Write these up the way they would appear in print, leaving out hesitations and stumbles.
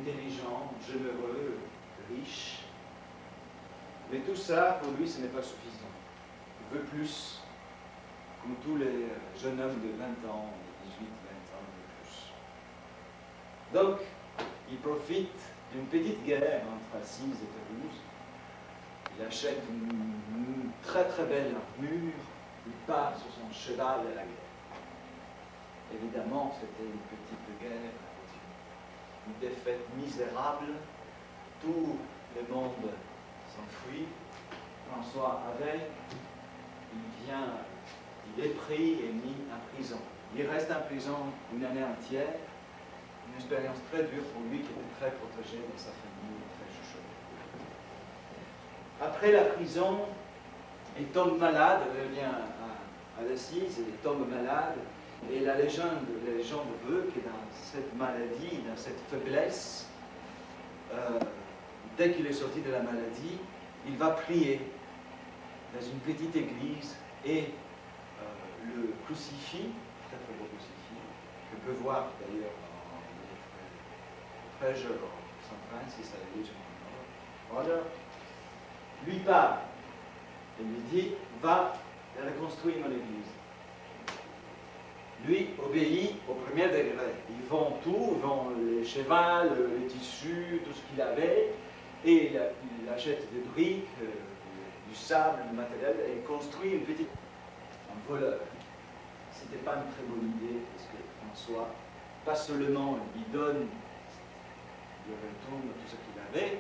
intelligent, généreux, riche. Mais tout ça, pour lui, ce n'est pas suffisant. Il veut plus, comme tous les jeunes hommes de 20 ans, 18, 20 ans et plus. Donc, il profite d'une petite guerre entre Assise et Toulouse. Il achète une très très belle armure, il part sur son cheval à la guerre. Évidemment, c'était une petite guerre, une défaite misérable, tout le monde s'enfuit. François Havel, il est pris et mis en prison. Il reste en prison une année entière, une expérience très dure pour lui qui était très protégé dans sa famille, très chouchouté. Après la prison, il tombe malade, il revient à l'Assise, il tombe malade, et la légende veut que dans cette maladie, dans cette faiblesse, dès qu'il est sorti de la maladie, il va prier dans une petite église et le crucifix, très très beau crucifix, que peut voir d'ailleurs dans les Treasure of St. Francis à l'église de Order, lui parle et lui dit va reconstruire mon église. Lui obéit au premier degré. Il vend tout, il vend les chevaux, les tissus, tout ce qu'il avait, et il achète des briques, du sable, du matériel, et il construit une petite... un voleur. Ce n'était pas une très bonne idée, parce que François, pas seulement il donne, il retourne tout ce qu'il avait,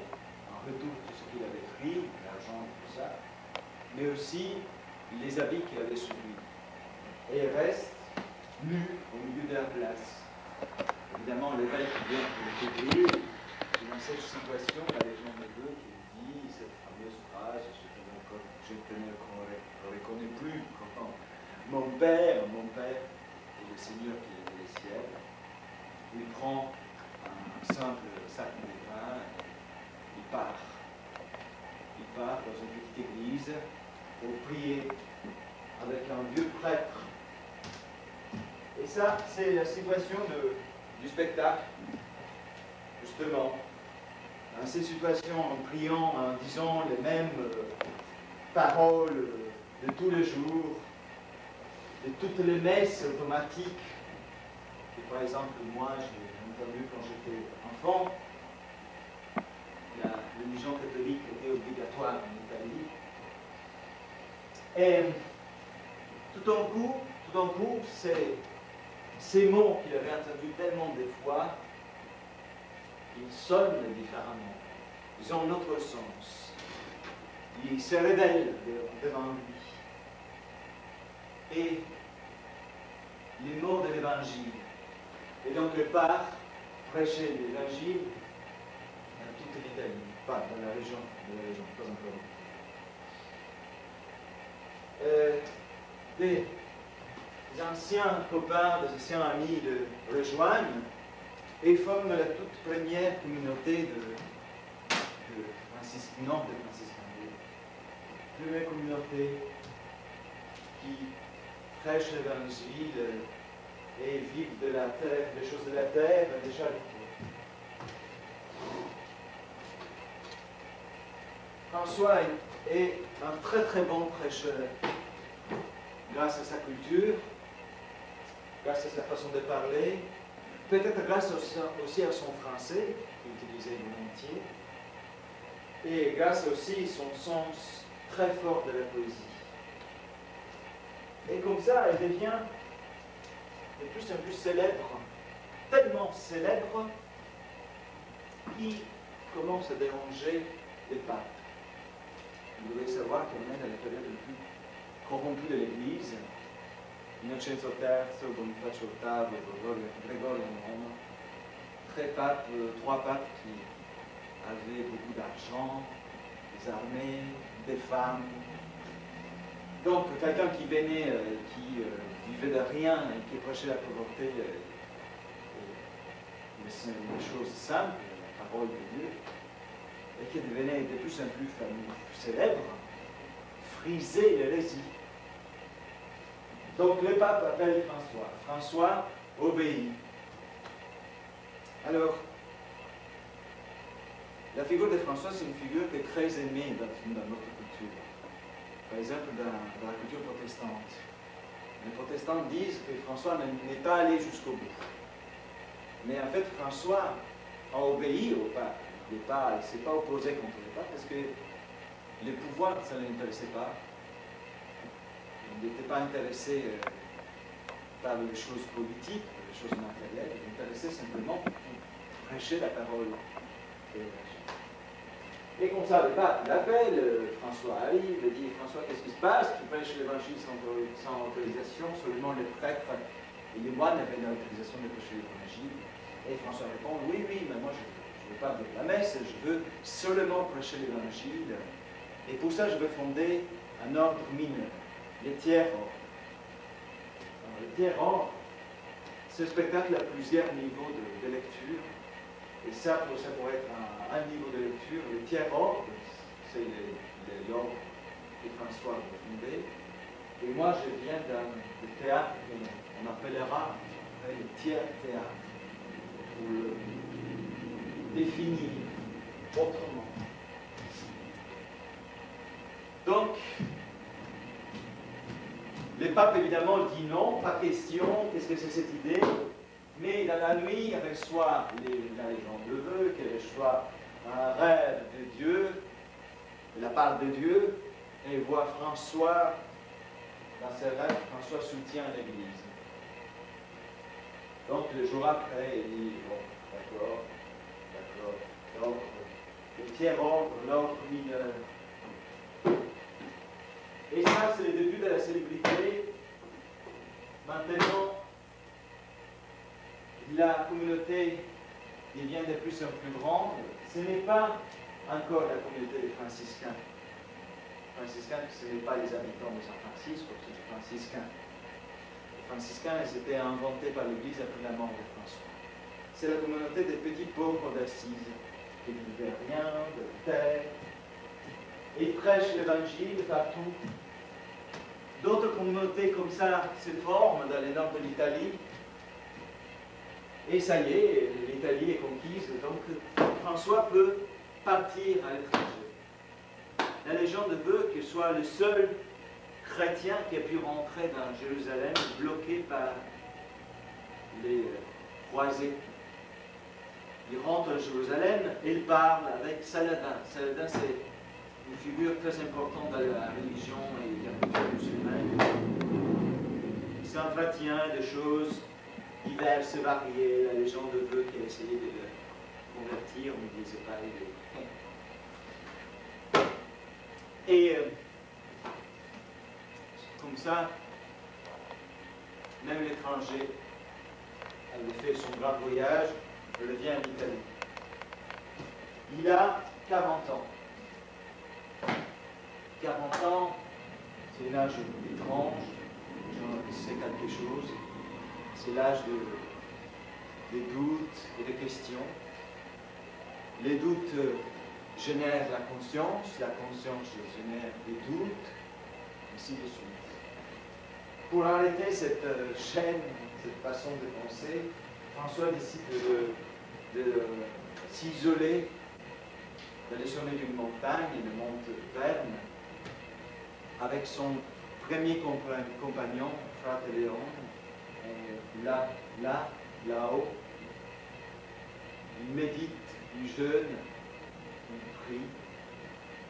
en retour tout ce qu'il avait pris, l'argent, tout ça, mais aussi les habits qu'il avait sur lui. Et il reste nu au milieu de la place. Évidemment, l'évêque vient pour le couvrir. Et dans cette situation, la légende veut qu'il dit cette fameuse phrase, je ne le reconnais plus comme mon père est le Seigneur qui est dans les ciels. Il prend un simple sac de pain et il part. Il part dans une petite église pour prier avec un vieux prêtre. Et ça, c'est la situation du spectacle, justement. Dans ces situations, en priant, en disant les mêmes paroles de tous les jours, de toutes les messes automatiques, que par exemple, moi, j'ai entendu quand j'étais enfant, la religion catholique était obligatoire en Italie. Et tout d'un coup, ces mots qu'il avait entendus tellement de fois, ils sonnent différemment. Ils ont un autre sens. Ils se révèlent devant lui. Et les mots de l'Évangile. Et donc il part prêcher l'Évangile dans toute l'Italie, pas dans la région, pas encore. Des anciens copains, des anciens amis le rejoignent et forment la toute première communauté de franciscains, la première communauté qui prêche l'Évangile et vivent de la terre, des choses de la terre, des charités. François est un très très bon prêcheur, grâce à sa culture, grâce à sa façon de parler, peut-être grâce aussi à son français, qu'il utilisait volontiers, et grâce aussi à son sens très fort de la poésie. Et comme ça, elle devient de plus en plus célèbre, tellement célèbre, qu'il commence à déranger les papes. Vous devez savoir qu'on est à la période la plus corrompue de l'Église. Innocenzo III, Bonifacio VIII, Gregorio IX, trois papes qui avaient beaucoup d'argent, des armées, des femmes. Donc, quelqu'un qui venait, qui vivait de rien et qui prêchait la pauvreté, les choses simples, la parole de Dieu, et qui devenait de plus en plus célèbre, frisait l'hérésie. Donc, le pape appelle François. François obéit. Alors, La figure de François, c'est une figure qui est très aimée dans notre culture. Par exemple, dans la culture protestante. Les protestants disent que François n'est pas allé jusqu'au bout. Mais en fait, François a obéi au pape. Il ne s'est pas opposé contre le pape parce que le pouvoir, ça ne l'intéressait pas. Il n'était pas intéressé par les choses politiques, les choses matérielles. Il s'intéressait simplement pour prêcher la parole. Et comme ça, le pape l'appelle, François arrive, il dit François, qu'est-ce qui se passe? Tu prêches l'évangile sans autorisation, seulement les prêtres et les moines avaient l'autorisation de prêcher l'évangile. Et François répond oui, mais moi je ne veux pas dire la messe, je veux seulement prêcher l'évangile. Et pour ça, je veux fonder un ordre mineur, les tiers-ordres. Les tiers-ordres, c'est un spectacle à plusieurs niveaux de lecture. Et ça pourrait être un niveau de lecture. Le tiers-ordre, c'est l'ordre que François a fondé. Et moi, je viens d'un théâtre qu'on appellera le tiers-théâtre, pour le définir autrement. Donc, le pape, évidemment, dit non, pas question, qu'est-ce que c'est cette idée? Mais dans la nuit, il reçoit la légende de vœux, qu'il reçoit un rêve de Dieu, de la part de Dieu, et il voit François, dans ses rêves, François soutient l'Église. Donc le jour après, il dit, bon, d'accord, donc le tiers-ordre, l'ordre mineur. Et ça, c'est le début de la célébrité. Maintenant, la communauté devient de plus en plus grande. Ce n'est pas encore la communauté des franciscains. Les franciscains, ce n'est pas les habitants de San Francisco, c'est les franciscains. Les franciscains, ils étaient inventés par l'Église après la mort de François. C'est la communauté des petits pauvres d'Assise, qui ne vivaient rien, de terre. Ils prêchent l'évangile partout. D'autres communautés comme ça se forment dans le nord de l'Italie. Et ça y est, l'Italie est conquise, donc François peut partir à l'étranger. La légende veut qu'il soit le seul chrétien qui a pu rentrer dans Jérusalem, bloqué par les croisés. Il rentre à Jérusalem et il parle avec Saladin. Saladin, c'est une figure très importante dans la religion et la culture musulmane. Il s'entretient des choses diverses et variées. La légende veut qu'il a essayé de le convertir, on ne disait pas. Et comme ça, même l'étranger avait fait son grand voyage, revient en Italie. Il a 40 ans. 40 ans, c'est un âge étrange, c'est quelque chose. C'est l'âge des doutes et des questions. Les doutes génèrent la conscience génère des doutes, ainsi de suite. Pour arrêter cette chaîne, cette façon de penser, François décide de s'isoler, d'aller sur d'une montagne, le mont Verne, avec son premier compagnon, Frère Léon, là-haut, il médite, il jeûne, il prie,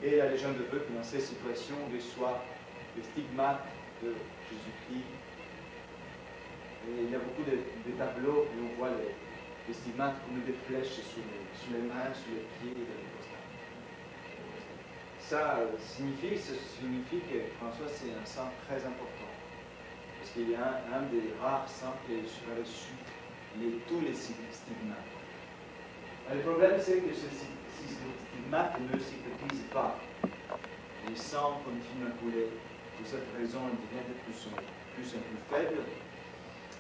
et la légende veut que dans ces situations, il reçoit le stigmate de Jésus-Christ. Et il y a beaucoup de tableaux où on voit les stigmates comme des flèches sur les mains, sur les pieds de l'apostole. Ça signifie que François, c'est un saint très important. Parce qu'il y a un des rares saints qui a reçu tous les stigmates. Le problème, c'est que ces stigmates ne cicatrisent pas. Le sang continue à couler. Pour cette raison, il devient de plus en plus faible.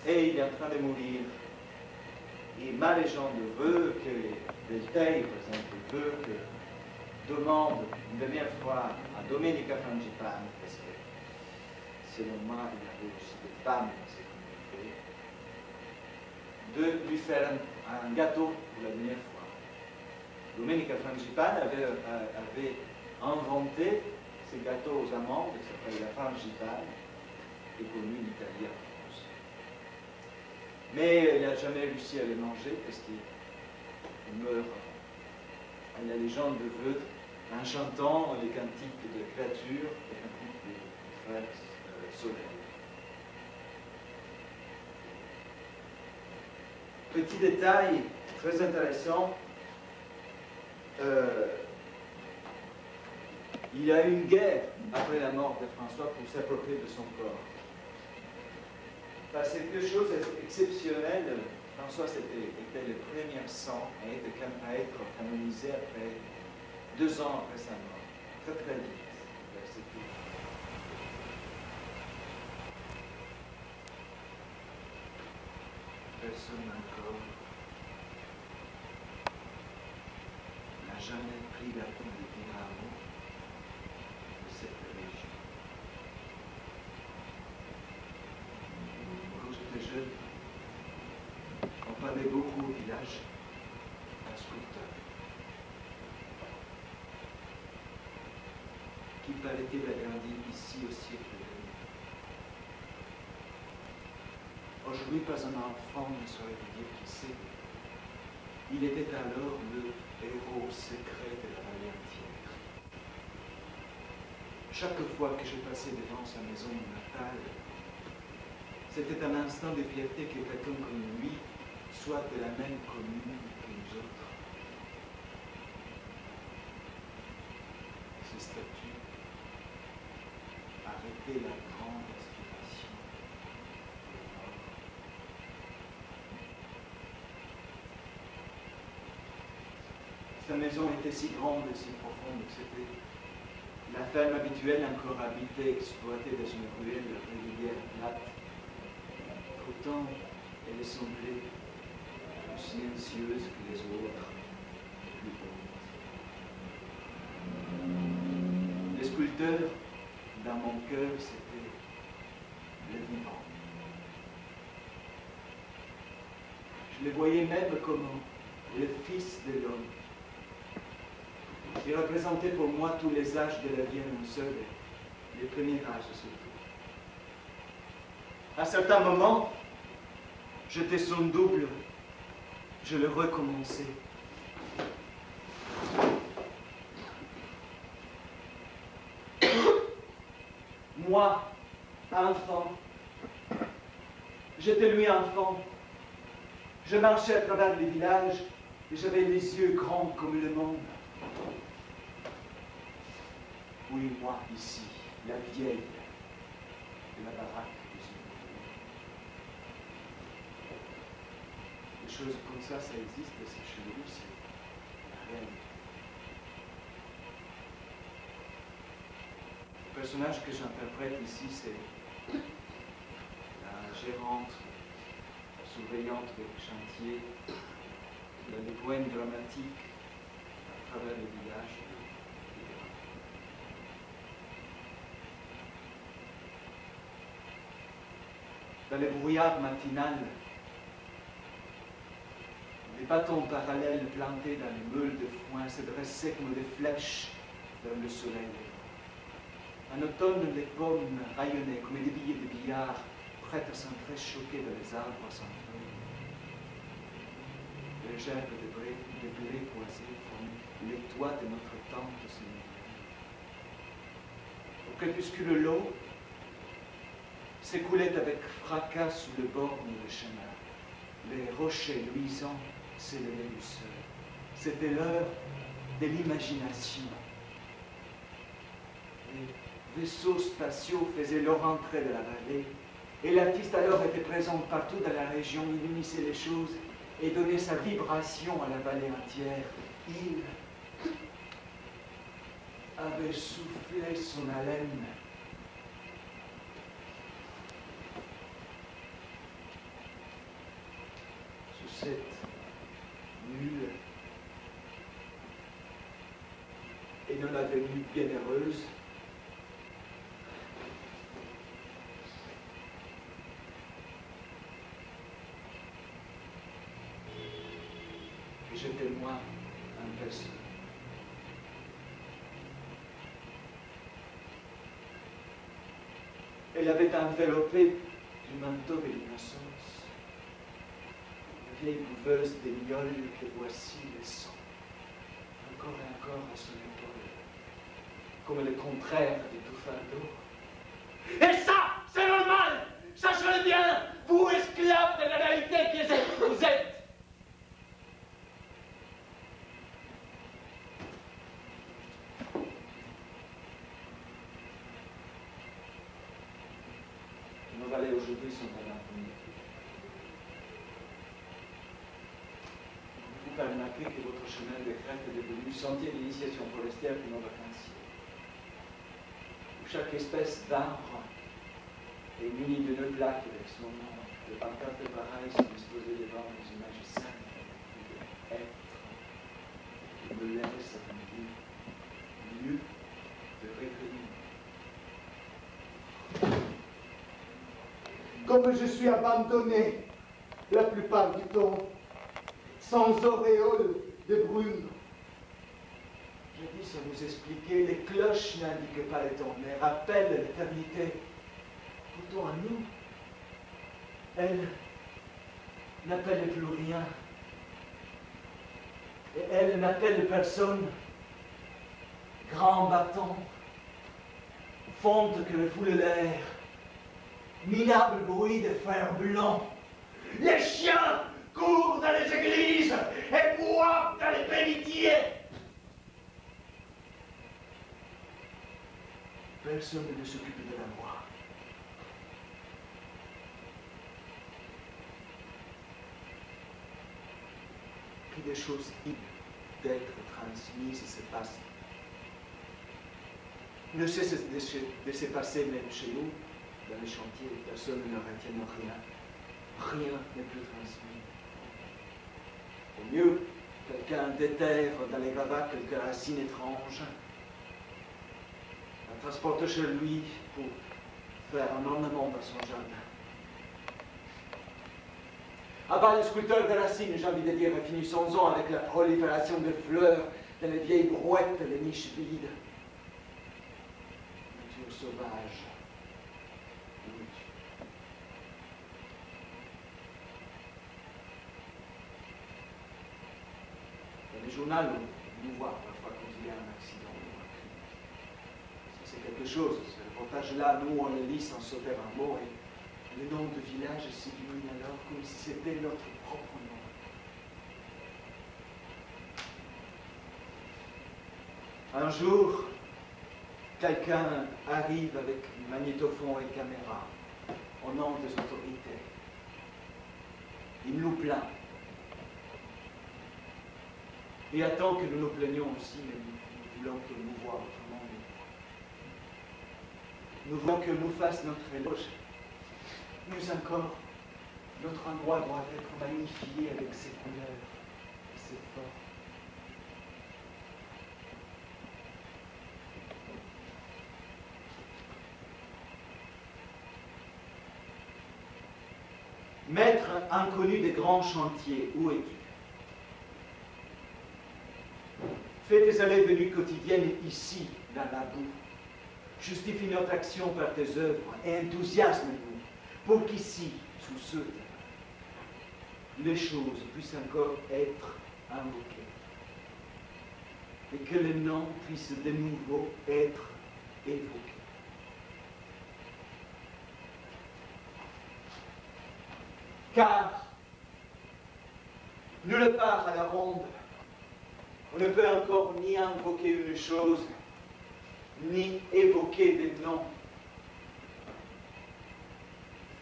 Et il est en train de mourir. Et ma légende veut que Beltei, par exemple, veut que demande une dernière fois à Domenica Frangipane, parce que selon moi, il y avait aussi des femmes dans cette communauté, de lui faire un gâteau pour la dernière fois. Domenica Frangipane avait inventé ces gâteaux aux amandes, qui s'appelle la frangipane, qui est connue en Italie en France. Mais elle n'a jamais réussi à les manger parce qu'il meurt. La légende veut, en chantant les cantiques de créatures, les cantiques des frères soleil. Petit détail très intéressant, il y a eu une guerre après la mort de François pour s'approprier de son corps. C'est quelque chose d'exceptionnel. François était le premier saint à être canonisé après 2 ans après sa mort. Très très vite. C'est tout. Personne encore n'a jamais pris la peine de dire un mot de cette religion. Quand j'étais jeune, on parlait beaucoup au village d'un sculpteur qui paraît-il a grandi ici au siècle dernier. Aujourd'hui, pas un enfant ne saurait vous dire qui c'est. Il était alors le héros secret de la vallée entière. Chaque fois que je passais devant sa maison natale, c'était un instant de fierté que quelqu'un comme lui soit de la même commune que nous autres. Ce statut arrêtait la grande aspiration. Sa maison était si grande et si profonde que c'était la ferme habituelle encore habitée, exploitée dans une ruelle régulière plate. Pourtant, elle semblait plus silencieuse que les autres, plus haute. Les sculpteurs, dans mon cœur, c'était le vivant. Je les voyais même comme le Fils de l'homme. Il représentait pour moi tous les âges de la vie en un seul, les premiers âges surtout. À certains moments, j'étais son double, je le recommençais. Moi, enfant, j'étais lui enfant. Je marchais à travers les villages et j'avais les yeux grands comme le monde. Oui, moi, ici, la vieille de la baraque des yeux. Des choses comme ça existe, c'est chez nous, c'est la réalité. Le personnage que j'interprète ici, c'est la gérante, la surveillante des chantiers, le poème dramatique à travers les villages. Dans les brouillards matinales, les bâtons parallèles plantés dans les meules de foin se dressaient comme des flèches vers le soleil. En automne, les pommes rayonnaient comme des billets de billard, prêtes à s'entrechoquer dans les arbres sans feuilles. Les gerbes de blé poisé forment les toits de notre tente séminaire. Au crépuscule, l'eau s'écoulait avec fracas sous le bord du chemin. Les rochers luisants s'élevaient du sol. C'était l'heure de l'imagination. Les vaisseaux spatiaux faisaient leur entrée de la vallée, et l'artiste alors était présent partout dans la région. Il unissait les choses et donnait sa vibration à la vallée entière. Il avait soufflé son haleine. Cette nulle et dans la venue bienheureuse, que j'étais moi en personne. Elle avait enveloppé du manteau de l'innocence la vieille couveuse des mioles que voici le sang, encore et encore à son épaule, comme le contraire de tout fardeau. Et ça, c'est normal! Sachez-le bien, vous esclaves de la réalité qui est ce que vous êtes! Nos valets aujourd'hui sont à l'infini. Vous pouvez remarquer que votre chemin de crête est devenu sentier d'initiation forestière pour nos vacanciers, où chaque espèce d'arbre est munie de deux plaques avec son nom. Les pancartes pareilles sont disposées devant les images simples de être, qui me laissent un lieu de recueillir. Comme je suis abandonné la plupart du temps, sans auréole de brume. Jadis, à vous expliquer, les cloches n'indiquent pas le temps, mais rappellent l'éternité. Pourtant, à nous, elles n'appellent plus rien. Et elles n'appellent personne. Grand bâton, fonte que refoule l'air, minable bruit de fer blanc. Les chiens courent dans les églises et boivent dans les bénitiers. Personne ne s'occupe de la moi. Que des choses dignes d'être transmises se passent. Ne cesse de se passer même chez nous, dans les chantiers, personne ne retient rien. Rien n'est plus transmis. Au mieux, quelqu'un déterre dans les gravats quelques racines étranges, la transporte chez lui pour faire un ornement dans son jardin. À bas les sculpteurs de racines, j'ai envie de dire, finissons-en avec la prolifération de fleurs dans les vieilles brouettes, les niches vides. Nature sauvage. Dans les journaux, nous voit parfois quand il y a un accident ou un crime. Ça, c'est quelque chose. Ce reportage-là, nous, on le lit sans sauter un mot. Et le nom du village s'illumine alors comme si c'était notre propre nom. Un jour, quelqu'un arrive avec magnétophone et caméra au nom des autorités. Il nous plaint. Il attend que nous nous plaignions aussi, mais nous voulons qu'il nous voie autrement. Nous voulons qu'il nous fasse notre éloge. Mieux encore, notre endroit doit être magnifié avec ses couleurs et ses formes. Maître inconnu des grands chantiers, où es-tu? Fais tes allées-venues quotidiennes ici, dans la boue. Justifie notre action par tes œuvres et enthousiasme-nous pour qu'ici, sous ce terrain, les choses puissent encore être invoquées et que les noms puissent de nouveau être évoqués. Car, nulle part à la ronde, on ne peut encore ni invoquer une chose, ni évoquer des noms.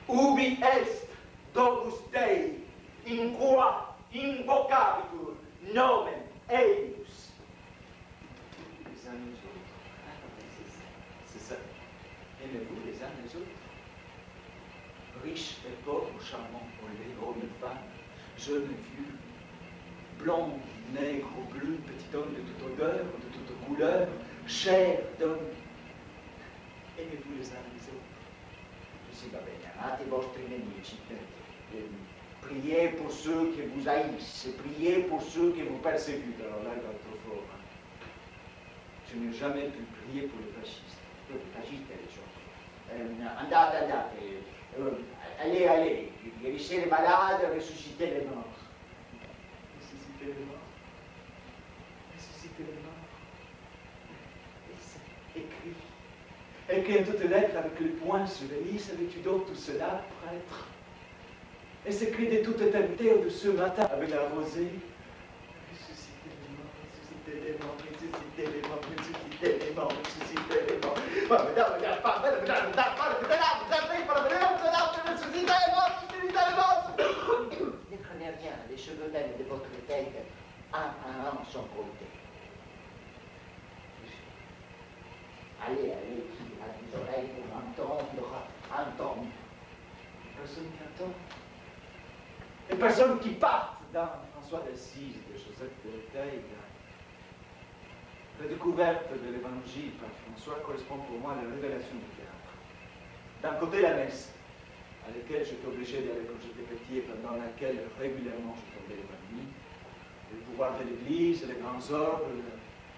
Ubi est Domus Dei, in qua invocabitur nomen eius. Les uns les autres. C'est ça. Aimez-vous les uns les autres. Riches et pauvres, charmants, les hommes et femmes, jeunes et vieux, blonds, nègres ou bleus, petit homme de toute odeur, de toute couleur, chair d'homme. Aimez-vous les uns les autres. Così va bene, amate i vostri nemici, Priez pour ceux qui vous haïssent, priez pour ceux qui vous persécutent. Alors là, il va être trop fort. Hein. Je n'ai jamais pu prier pour les fascistes. Pour les fascistes, les choses. Andate. Allez. Guérissez les malades, ressuscitez les morts. Ressusciter les morts. Ressusciter les morts. Écris. Écris une toute lettre avec le poing sur le lit, savais-tu donc tout cela, prêtre? Et s'écrit de toute éternité de ce matin avec la rosée. Ressusciter les morts, ressusciter les morts, ressusciter les morts, ressusciter les morts, ressusciter les morts. Ne craignez rien, les cheveux même de votre tête, un à un, sont comptés. Allez, qui a des oreilles pour entendre. Personne qui entend. Et personne qui parte dans François d'Assise, de Joseph de Taille. La découverte de l'évangile par François correspond pour moi à la révélation du théâtre. D'un côté, la messe, à laquelle j'étais obligé d'aller quand j'étais petit et pendant laquelle régulièrement je tombais évanoui. Le pouvoir de l'Église, les grands ordres,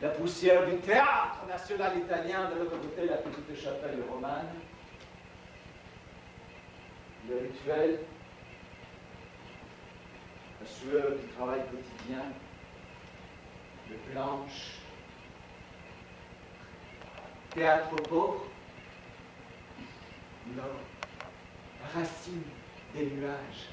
la poussière du théâtre national italien, de l'autre côté, la petite chapelle romane. Le rituel, la sueur du travail quotidien, le planche, théâtre aux pauvres, l'or, racine des nuages.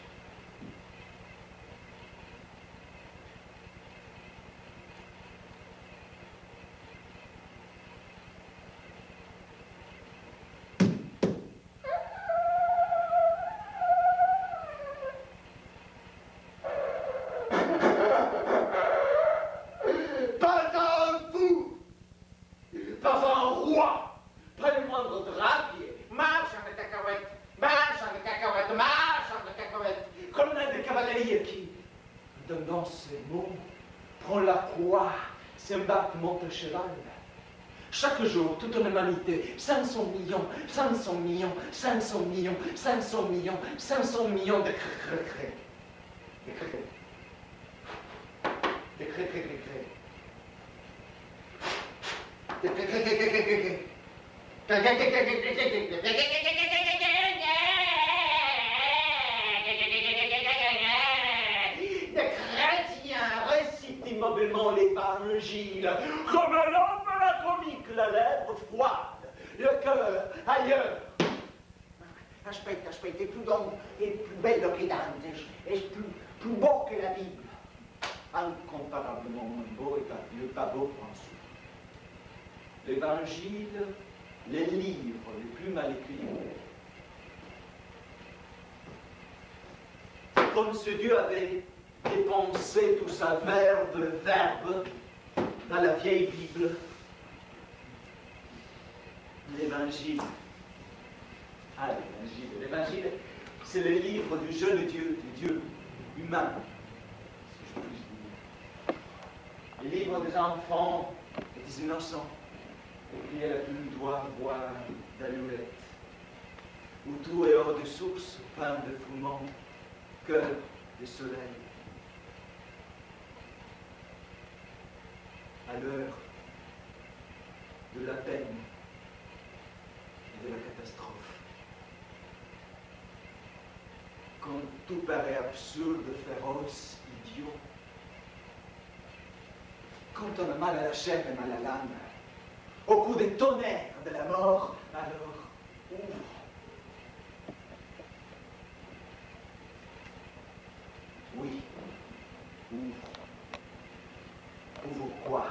Cheval. Chaque jour, toute une humanité, 500 millions de cré. Immobilement l'évangile, comme l'homme mélancolique, la lèvre froide, le cœur ailleurs. Aspetta, è più bello che Dante, è più beau que la Bible. Incomparablement moins beau et pas beau François. L'évangile, les livres les plus mal écrits. Comme ce Dieu avait dépensé tout sa verbe dans la vieille Bible. L'évangile. L'évangile, c'est le livre du jeune Dieu, du Dieu humain, si je puis dire. Le livre des enfants et des innocents, écrit à la plume doit boire d'alouette, où tout est hors de source, pain de fumant, cœur de soleil. À l'heure de la peine et de la catastrophe. Quand tout paraît absurde, féroce, idiot. Quand on a mal à la chair et mal à l'âme, au coup des tonnerres de la mort, alors ouvre. Oui, ouvre. Ouvre quoi?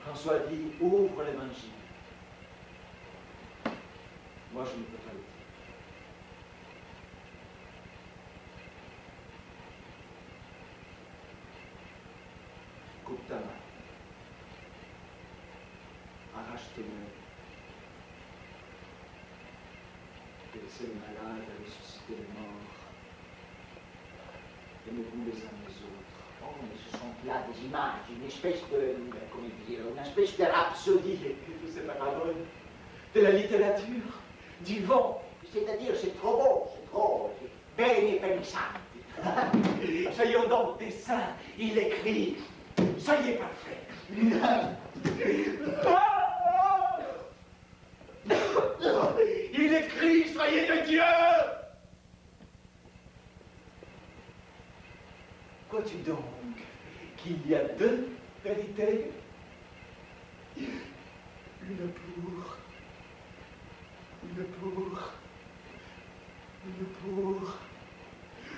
François dit, ouvre l'évangile. Moi, je ne peux pas le dire. Coupe ta main. Arrache tes mains. Laissez les malades, ressusciter les morts. Aimez-vous les uns les autres. Oh, mais ce sont là des images, une espèce de, comment dire, une espèce de rhapsodie. Toutes ces paroles de la littérature, du vent. C'est-à-dire, c'est trop beau, bene pensanti. Soyons donc des saints, il écrit, soyez parfaits. Il écrit, soyez de Dieu. Crois-tu donc qu'il y a deux vérités?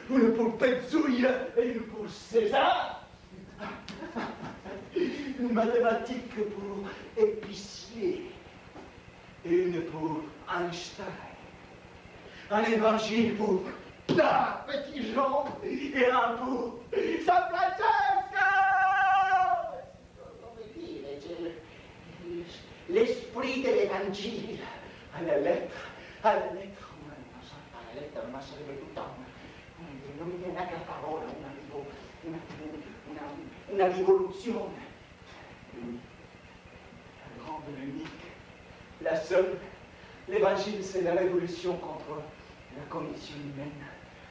Une pour Petzouille et une pour César. Une mathématique pour épicier et une pour Einstein. Un évangile pour Petit Jean et un pour San Francesco. Come dire, l'esprit de l'évangile à la lettre, non so, a la lettra, ma sarebbe tutta non mi viene neanche la parola, una rivoluzione. La grande, l'unique, la seule. L'évangile, c'est la révolution contre la condition humaine,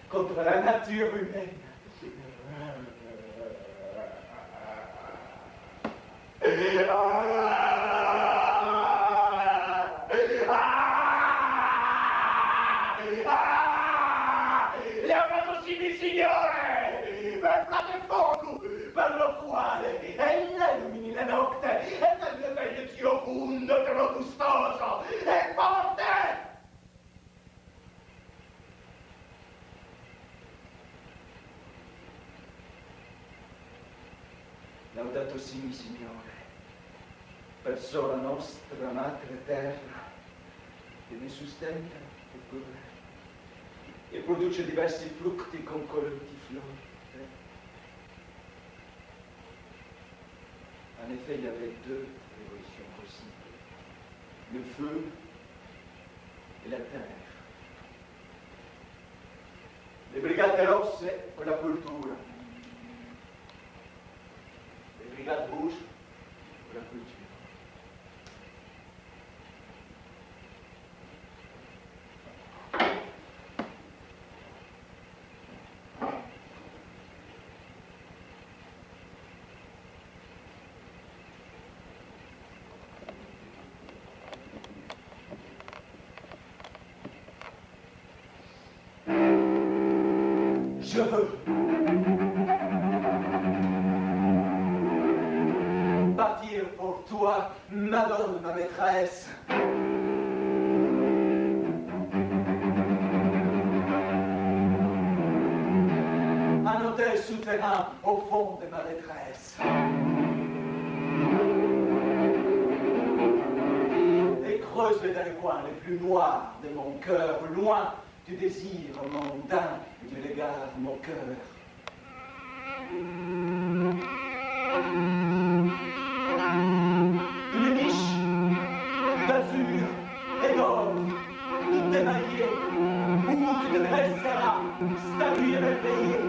contre la nature humaine. Leonardo Signore, per fate fuoco, per lo quale ella illumini la notte e per il meglio profondo, robustoso e forte. Laudato si, Signore, per sola nostra madre terra, che ne sustenta e cura, e produce diversi frutti con coloriti flori. En effet, il y avait deux révolutions possibles, le feu et la terre. Le brigate rosse per la cultura, le brigate rouge per la cultura. Je veux bâtir pour toi, Madone, ma maîtresse. Un hôtel souterrain au fond de ma détresse. Et creuse dans les coins les plus noirs de mon cœur, loin du désir mondain du l'égard mon cœur. Une niche d'azur et d'or, tout émaillé, où tu te dresseras, statue émerveillée.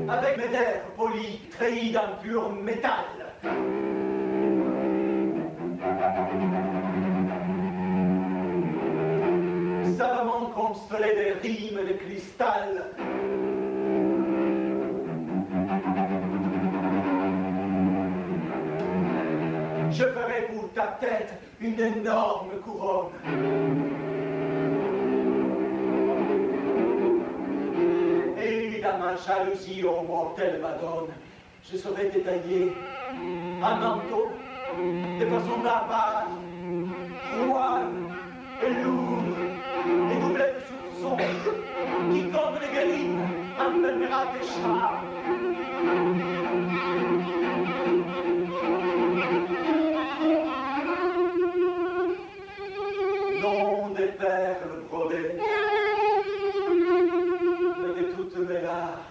Avec mes lèvres polies, treillis d'un pur métal. Savamment constellé des rimes de cristal. Je ferai pour ta tête une énorme couronne. Et dans ma jalousie, ô mortelle Madone, je saurais détailler un manteau de façon barbare, froid et lourd, et doublé de soupçons, qui comme les guérines emmènera tes chars. Non des perles brodées, mais de toutes mes larmes.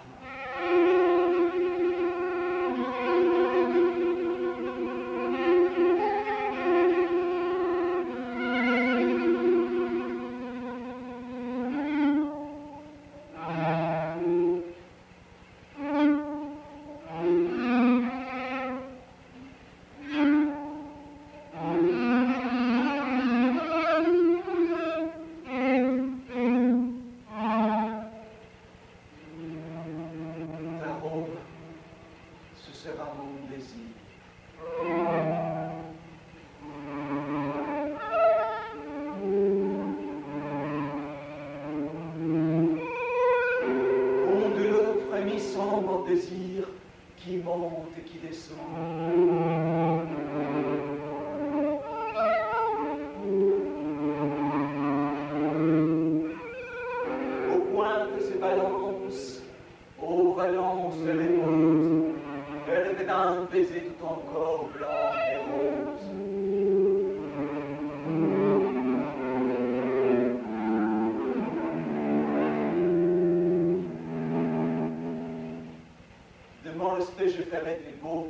et je ferai des beaux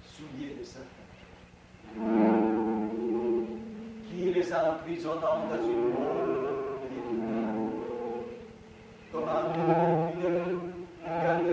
souliers de satin. Qui les a emprisonnant dans une môle comme un fidèle garde.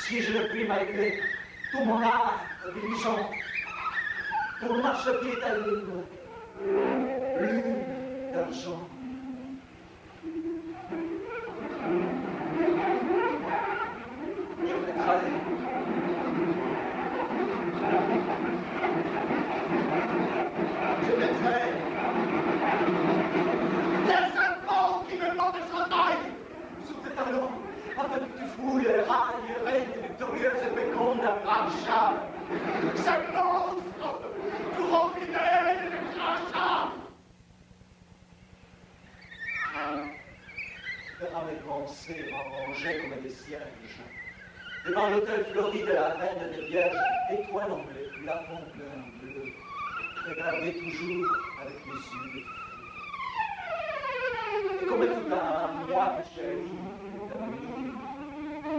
Si je ne puis malgré tout mon art dirigeant, pour le marchepied à l'île, lune d'argent. Je mettrai des serpents qui me vendent son taille sous tes talons, afin que tu fouilles les rails, règne victorieuse et féconde d'un rachat. Ce monstre, trop fidèle de crachat. Verra mes pensées rangées comme des cierges, devant l'autel fleuri de la reine des vierges, étoile en bleu, plafond bleu, regardez toujours avec les yeux de feu. Et comme tout un moi, chérie,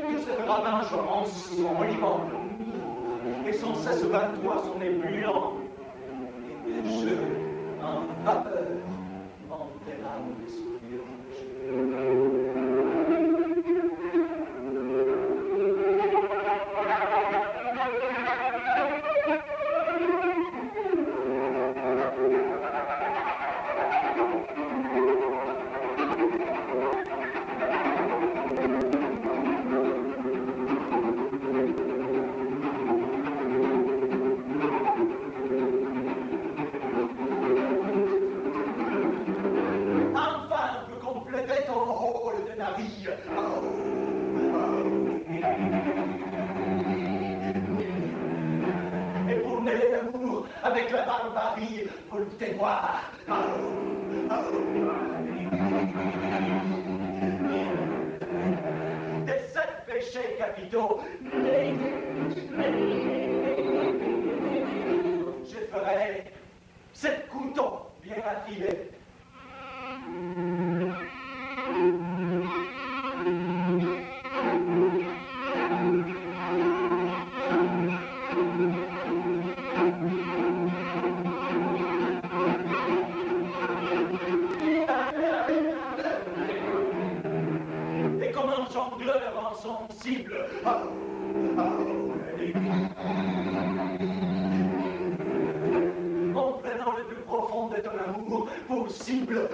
tout se fera d'un jour en son limon, et sans cesse vers toi son ébullant, et mes cheveux en vapeur m'enterrent mes souvenirs. Et pour mêler l'amour avec la barbarie, volupté-moi. Des 7 péchés capitaux, je ferai 7 couteaux bien affilés. Et comme un jongleur insensible, en prenant le plus profond de ton amour possible,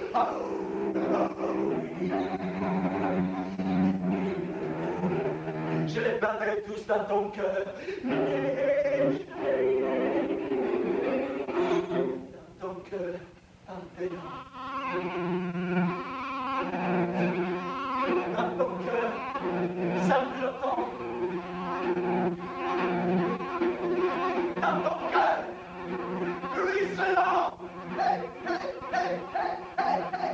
je les peindrai tous dans ton cœur. Dans ton cœur, impédant. Dans ton cœur, sanglotant. Dans ton cœur, ruisselant. Hey, hey, hey, hey, hey, hey.